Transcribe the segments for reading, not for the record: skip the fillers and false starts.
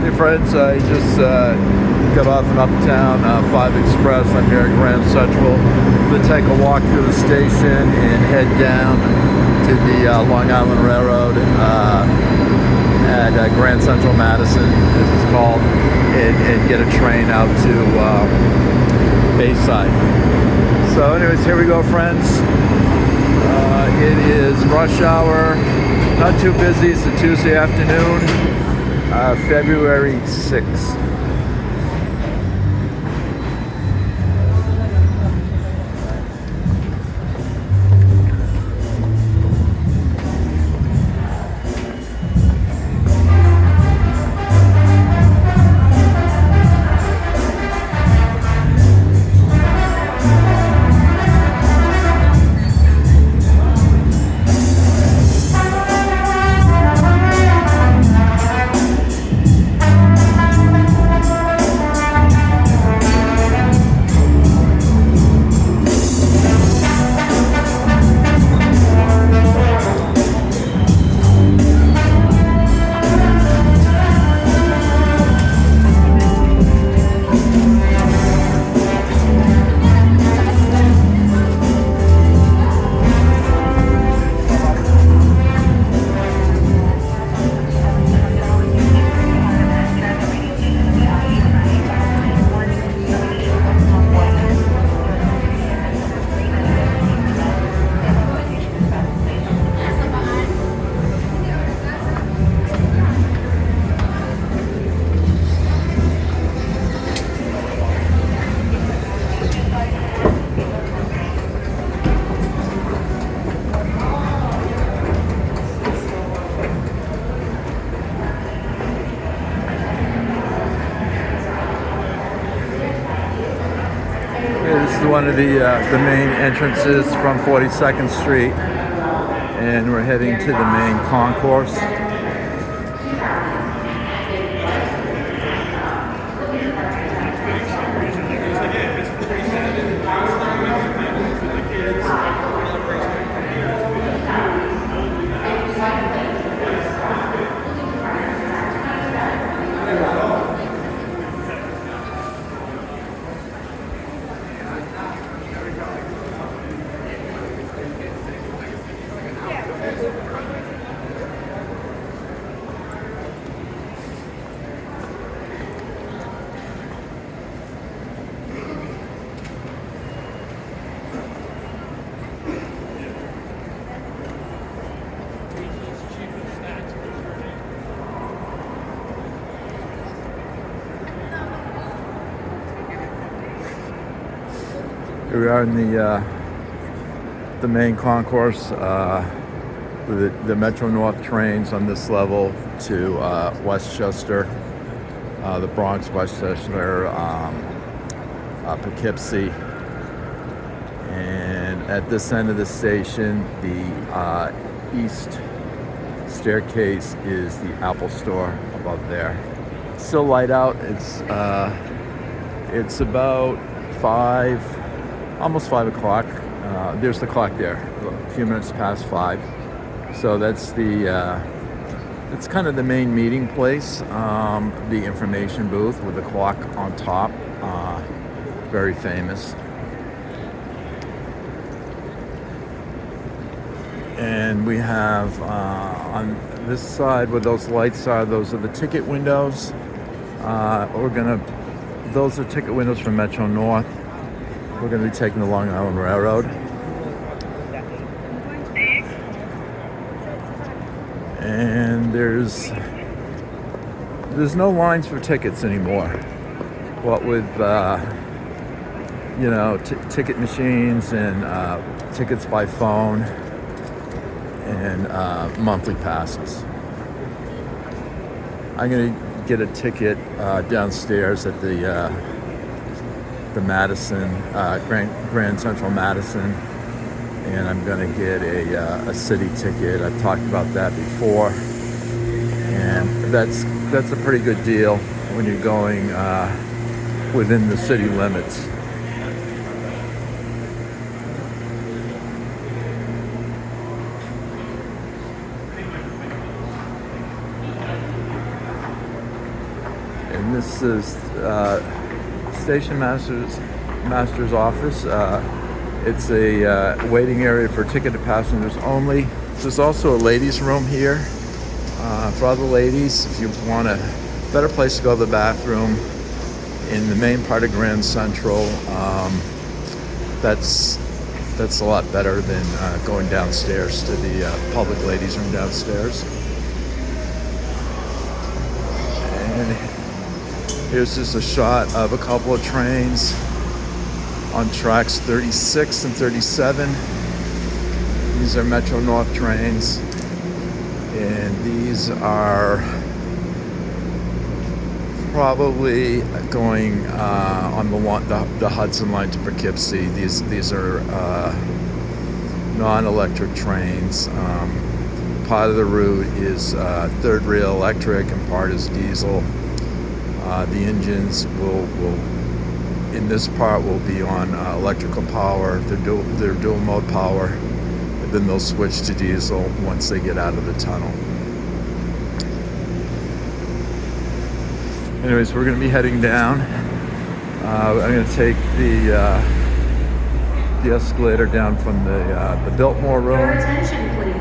Hey friends, I just got off an Uptown 5 Express. I'm here at Grand Central. I'm going to take a walk through the station and head down to the Long Island Railroad at Grand Central Madison, as it's called, and get a train out to Bayside. So anyways, here we go, friends. It is rush hour, not too busy. It's a Tuesday afternoon, February 6th. This is one of the main entrances from 42nd Street, and we're heading to the main concourse. Here we are in the main concourse with the Metro North trains on this level to Westchester, the Bronx, Westchester, Poughkeepsie, and at this end of the station, the east staircase is the Apple Store above there. Still light out. It's about almost 5 o'clock. There's the clock there, a few minutes past 5. So that's it's kind of the main meeting place, the information booth with the clock on top, very famous. And we have on this side where those lights are, those are the ticket windows. Those are ticket windows for Metro North. We're going to be taking the Long Island Railroad. And there's no lines for tickets anymore. What with ticket machines and tickets by phone and monthly passes. I'm going to get a ticket downstairs at the Madison, Grand Central Madison, and I'm going to get a city ticket. I've talked about that before, and that's a pretty good deal when you're going within the city limits. And this is station master's office. It's a waiting area for ticketed passengers only. There's also a ladies' room here for other ladies if you want a better place to go to the bathroom in the main part of Grand Central. That's a lot better than going downstairs to the public ladies' room downstairs. And here's just a shot of a couple of trains on tracks 36 and 37. These are Metro North trains, and these are probably going on the Hudson line to Poughkeepsie. These are non-electric trains. Part of the route is third rail electric and part is diesel. The engines will in this part will be on electrical power. They're dual mode power, and then they'll switch to diesel once they get out of the tunnel. Anyways, we're going to be heading down. I'm going to take the escalator down from the Biltmore room. Your attention, please.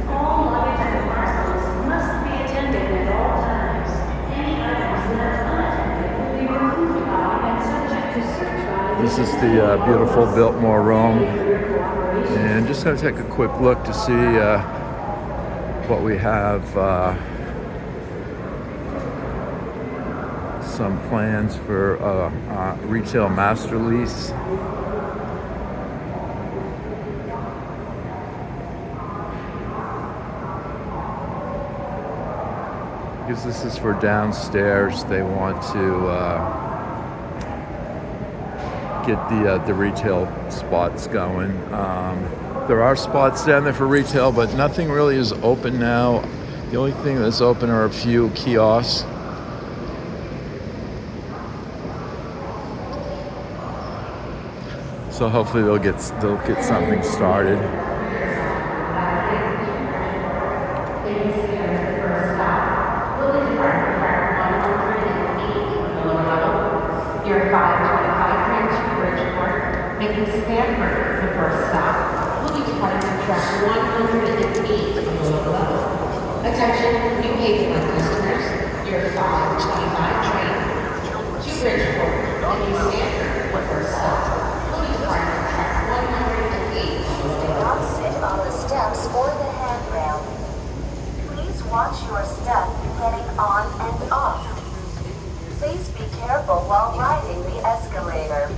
All luggage and parcels must be attended at all times. Any items left unattended will be removed by and subject to search by. This is the beautiful Biltmore room, and just going to take a quick look to see what we have. Some plans for retail master lease. Because this is for downstairs, they want to get the retail spots going. There are spots down there for retail, but nothing really is open now. The only thing that's open are a few kiosks. So hopefully they'll get something started. Your 525 train to Bridgeport, making Stanford the first stop. Will be departing track 108 on the low level. Attention, new Hazelland customers. Your 525 train to Bridgeport, making Stanford the first stop. Do not sit on the steps or the handrail. Please watch your step getting on and off. Please be careful while riding the escalator.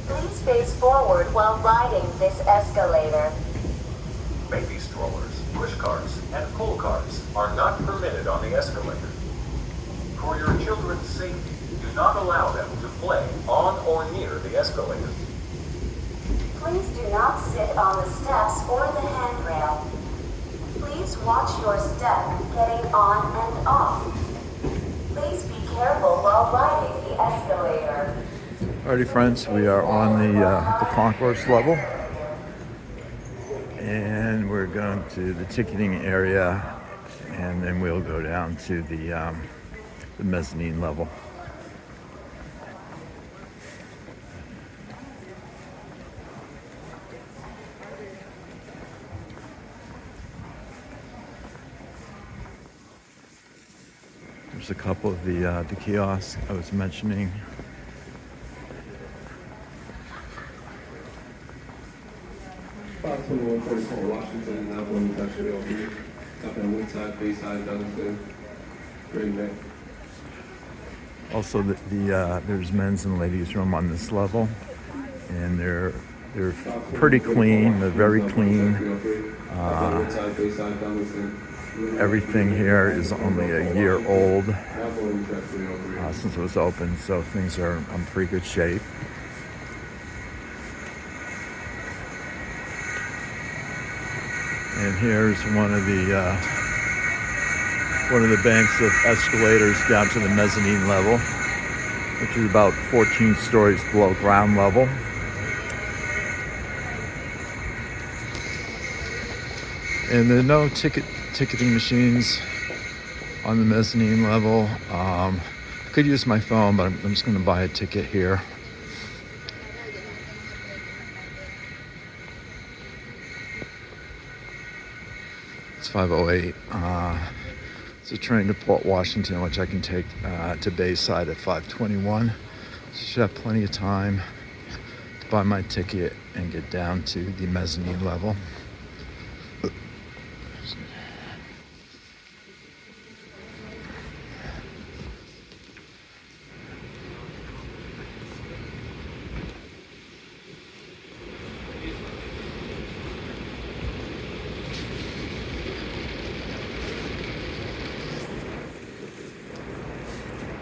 Please face forward while riding this escalator. Baby strollers, push carts, and pull carts are not permitted on the escalator. For your children's safety, do not allow them to play on or near the escalator. Please do not sit on the steps or the handrail. Please watch your step getting on and off. Please be careful while riding the escalator. Alrighty, friends, we are on the concourse level, and we're going to the ticketing area, and then we'll go down to the mezzanine level. There's a couple of the kiosks I was mentioning. Washington, now going to actually open up on Woodside, Bayside, Duncan, Green Bay. Also, there's men's and ladies' room on this level, and they're pretty clean. They're very clean. Everything here is only a year old since it was open, so things are in pretty good shape. And here's one of the banks of escalators down to the mezzanine level, which is about 14 stories below ground level. And there are no ticketing machines on the mezzanine level. Could use my phone, but I'm just going to buy a ticket here. It's 5:08. It's a train to Port Washington, which I can take to Bayside at 5:21. So should have plenty of time to buy my ticket and get down to the mezzanine level.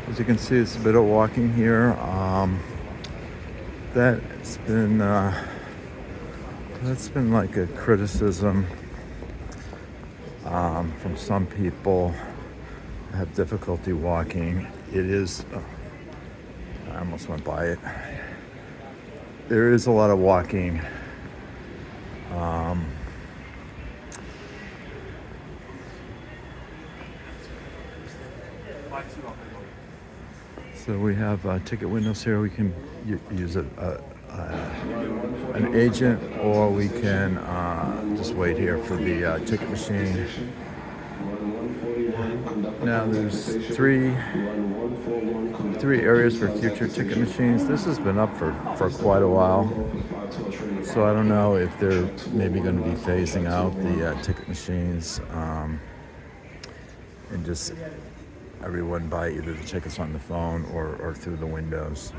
As you can see, it's a bit of walking here. That's been like a criticism from some people who have difficulty walking. It is, I almost went by it. There is a lot of walking. So we have ticket windows here. We can use an agent, or we can just wait here for the ticket machine. Now there's three areas for future ticket machines. This has been up for quite a while. So I don't know if they're maybe going to be phasing out the ticket machines and just everyone buy either the tickets on the phone or through the windows.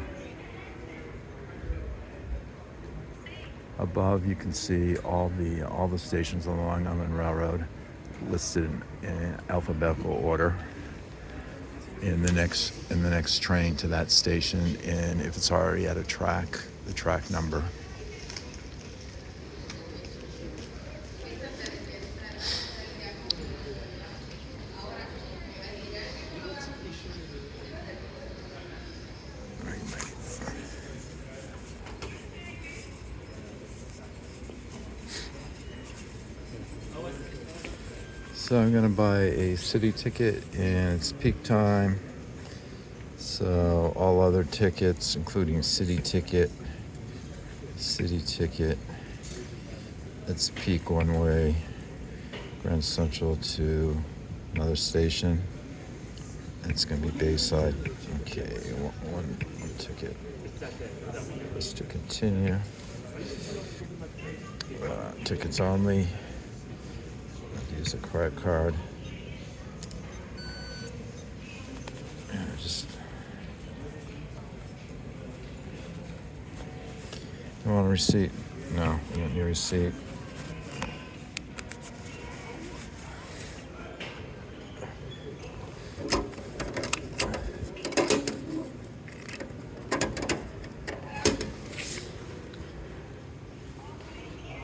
Above you can see all the stations on the Long Island Railroad listed in alphabetical order in the next train to that station, and if it's already at a track, the track number. So I'm gonna buy a city ticket, and it's peak time. So all other tickets, including city ticket, it's peak one way, Grand Central to another station. It's gonna be Bayside. Okay, one ticket. Just to continue. Tickets only. Use a credit card. And just. You want a receipt? No, you don't need a receipt.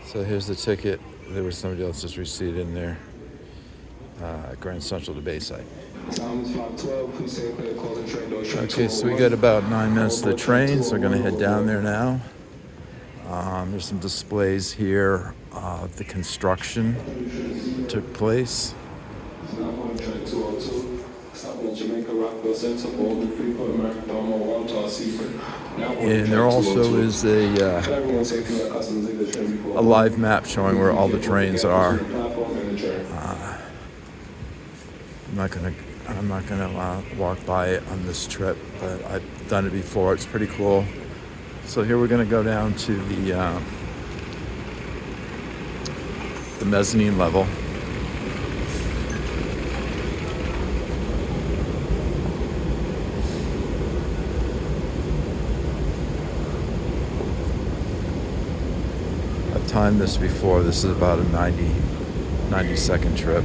So here's the ticket. There was somebody else's receipt in there. Grand Central to Bayside. Okay, so we got about 9 minutes to the train, so we're going to head down there now. There's some displays here of the construction that took place. And there also is a live map showing where all the trains are. I'm not gonna walk by it on this trip, but I've done it before. It's pretty cool. So here we're gonna go down to the mezzanine level. I've timed this before. This is about a 90-second trip.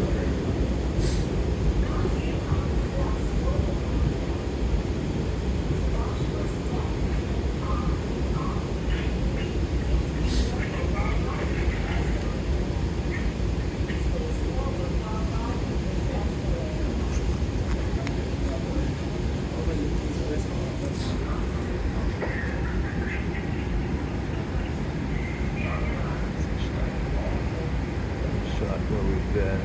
Where we've been.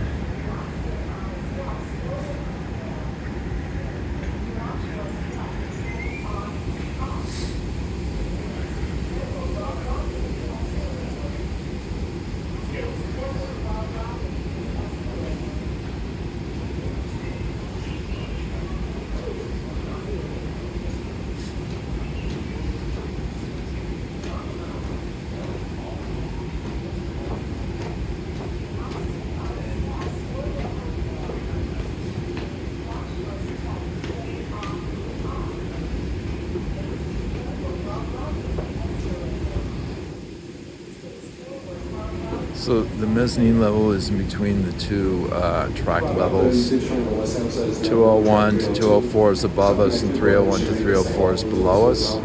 So the mezzanine level is in between the two track levels. 201 to 204 is above us, and 301 to 304 is below us.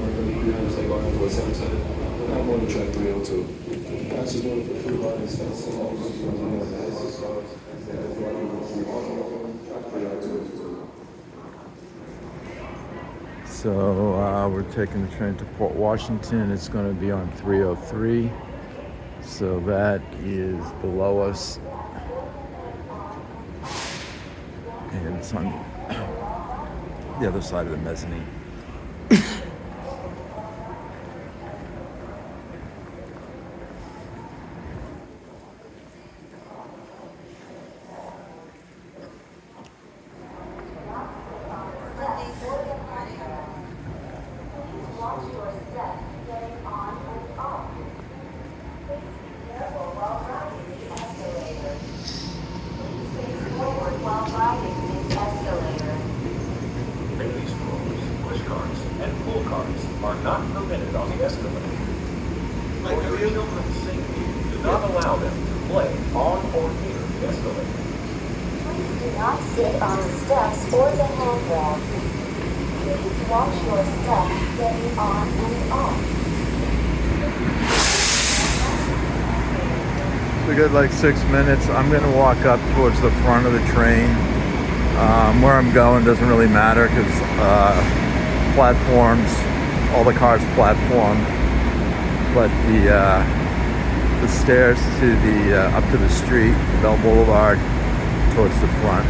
So we're taking the train to Port Washington. It's going to be on 303. So that is below us. And it's on the other side of the mezzanine. Watch your step getting on and off. Please be careful while riding the escalator. Please face forward while riding the escalator. Baby strollers, push carts, and pull carts are not permitted on the escalator. For your children's safety, do not allow them to play on or near the escalator. Please do not sit on the steps or the handrail. Please watch your step getting on and off. We got like 6 minutes. I'm going to walk up towards the front of the train. Where I'm going doesn't really matter because platforms, all the cars platform, but the stairs to the up to the street, Bell Boulevard, towards the front.